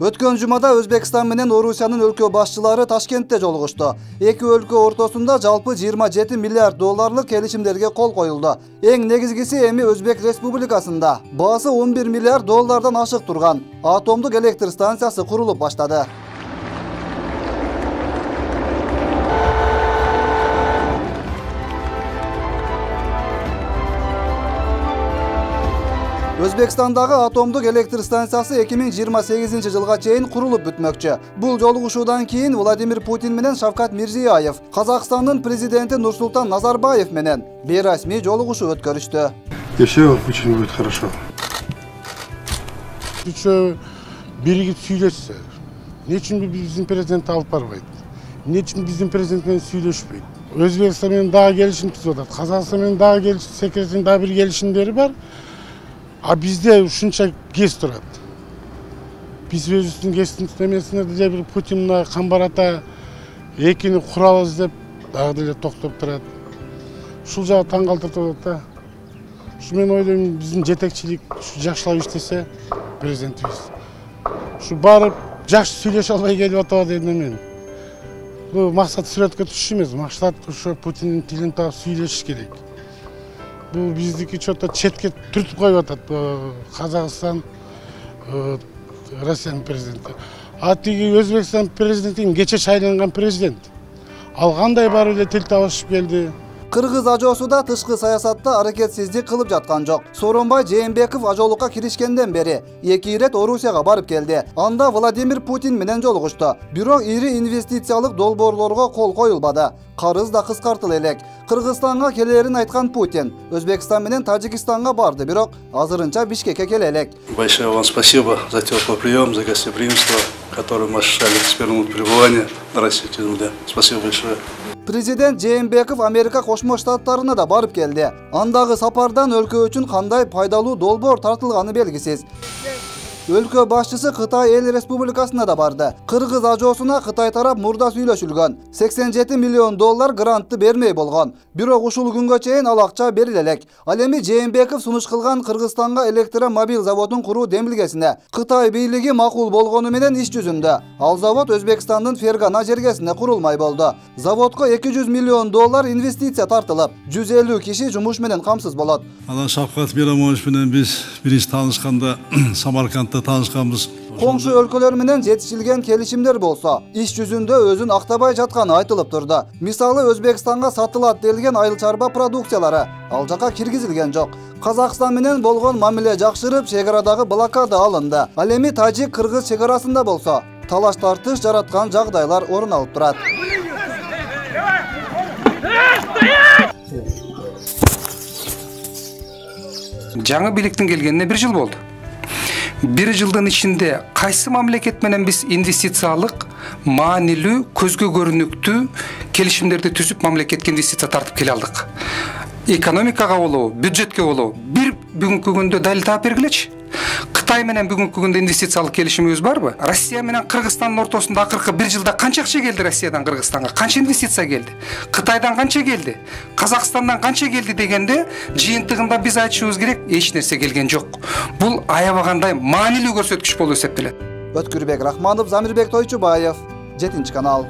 Өткөн жумада Өзбекстан менен Орусиянын өлкө башчылары Ташкентте жолугушту. Эки өлкө ортосунда жалпы 27 миллиард долларлык келишимдерге кол коюлду. Эң негизгиси эми Өзбек Республикасында баасы 11 миллиард доллардан ашык турган атомдук электр станциясы курулуп баштады. Өзбекстандагы атомдук электр станциясы 2028 жылга чейин курулуп бүтмөкчү. Бул жолугушуудан кийин Владимир Путин менен Шавкат Мирзиёев, Казакстандын президенти Нурсултан Назарбаев менен бейрасмий жолугушуу өткөрүштү. И все очень будет хорошо. Üçü birigip süйлөшсө, эмне үчүн биздин президент алып барбайт? Эмне үчүн биздин президент менен сүйлөшпөйт? Өзбекстан менен дагы келишим түзүп атат. Казакстан менен дагы келишим, секретарьдын дагы бир келишимдери бар. А бизде ушунча кез турат. Биз өзүбүздүн кездин немесине деле бир Путин камбар ата экини курабыз деп дагы деле токтоп турат. Ушул жагы таң калтыртып атат да. Ушу мен ойлойм биздин жетекчилик жакшылап иштесе президентибиз. Ушу барып жакшы сүйлөшө албай келип атат деп мен. Бул максат сүрөткө түшүш эмес, максат ошо Путиндин тилин таап сүйлөшүш керек. Бул биздики чото четке түртүп коюп атат Казакстан, Россиянын президенти. А тиги Өзбекстан президентин кече шайланган президент. Ал кандай барып эле тил табышып келди. Кыргыз ажоосу да тышкы саясатта аракетсиздик кылып жаткан жок. Сооронбай Жээнбеков ажоолукка киришкенден бери 2 ирет Орусияга барып келди. Анда Владимир Путин менен жолугушту. Бирок ири инвестициялык долбоорлорго кол коюлбады. Карыз да кыскартыла элек. Кыргызстанга келерин айткан Путин Өзбекстан менен Тажикстанга барды, бирок азырынча Бишкекке келе элек. Большое вам спасибо за теплый прием, за гостеприимство, которое мы ощущали с первого минут пребывания на России. Спасибо большое. Президент Жээнбеков Америка Кошмо Штаттарына да барып келди. Андагы сапардан өлкө үчүн кандай пайдалуу долбоор тартылганы белгисиз. Өлкө башчысы Кытай Эл Республикасына да барды. Кыргыз ажоосуна Кытай тарап мурда сүйлөшүлгөн. 87 миллион доллар грантты бермей болгон. Бирок ушул күнгө чейин ал акча бериле элек. Ал эми Жээнбеков сунуш кылган Кыргызстанга электромобил заводун куруу демилгесине Кытай бийлиги макул болгону менен иш жүзүндө. Ал завод Өзбекстандын Фергана жергесинде курулмай болду. Заводко 200 миллион доллар инвестиция тартылып, 150 киши жумуш менен камсыз болот. Анан Шавкат Миромонович менен биз биринчи таанышканда Самаркандта таанышканбыз. Коңшу өлкөлөр менен жетишилген келишимдер болсо, иш жүзүндө өзүн актабай жатканы айтылып турду. Мисалы Өзбекстанга сатылат делген айыл чарба продукциялары ал жака киргизилген жок. Казакстан менен болгон мамиле жакшырып, чек арадагы блокада алынды. Ал эми Тажик-Кыргыз чек арасында болсо, талаш тартыш жараткан жагдайлар орун алып турат. Жаңы бийликтин келгенине 1 жыл болду. 1 жылдын ичинде кайсы мамлекет менен биз инвестициялык маанилүү, көзгө көрүнүктүү келишимдерди түзүп мамлекетке инвестиция тартып келе алдык. Экономикага болобу, бюджетке болобу бир бүгүнкү күндө далил таап бергилечи. Кытай менен бүгүнкү күндө инвестициялык келишимибиз барбы? Россия менен Кыргызстандын ортосунда акыркы 1 жылда канча акча келди Россиядан Кыргызстанга? Канча инвестиция келди? Кытайдан канча келди? Казакстандан канча келди дегенде жыйынтыгында биз айтышыбыз керек, эч нерсе келген жок. Бул аябагандай маанилүү көрсөткүч болуп эсептелет. Өткүрбек Рахманов, Замирбек Тойчубаев, 7 канал.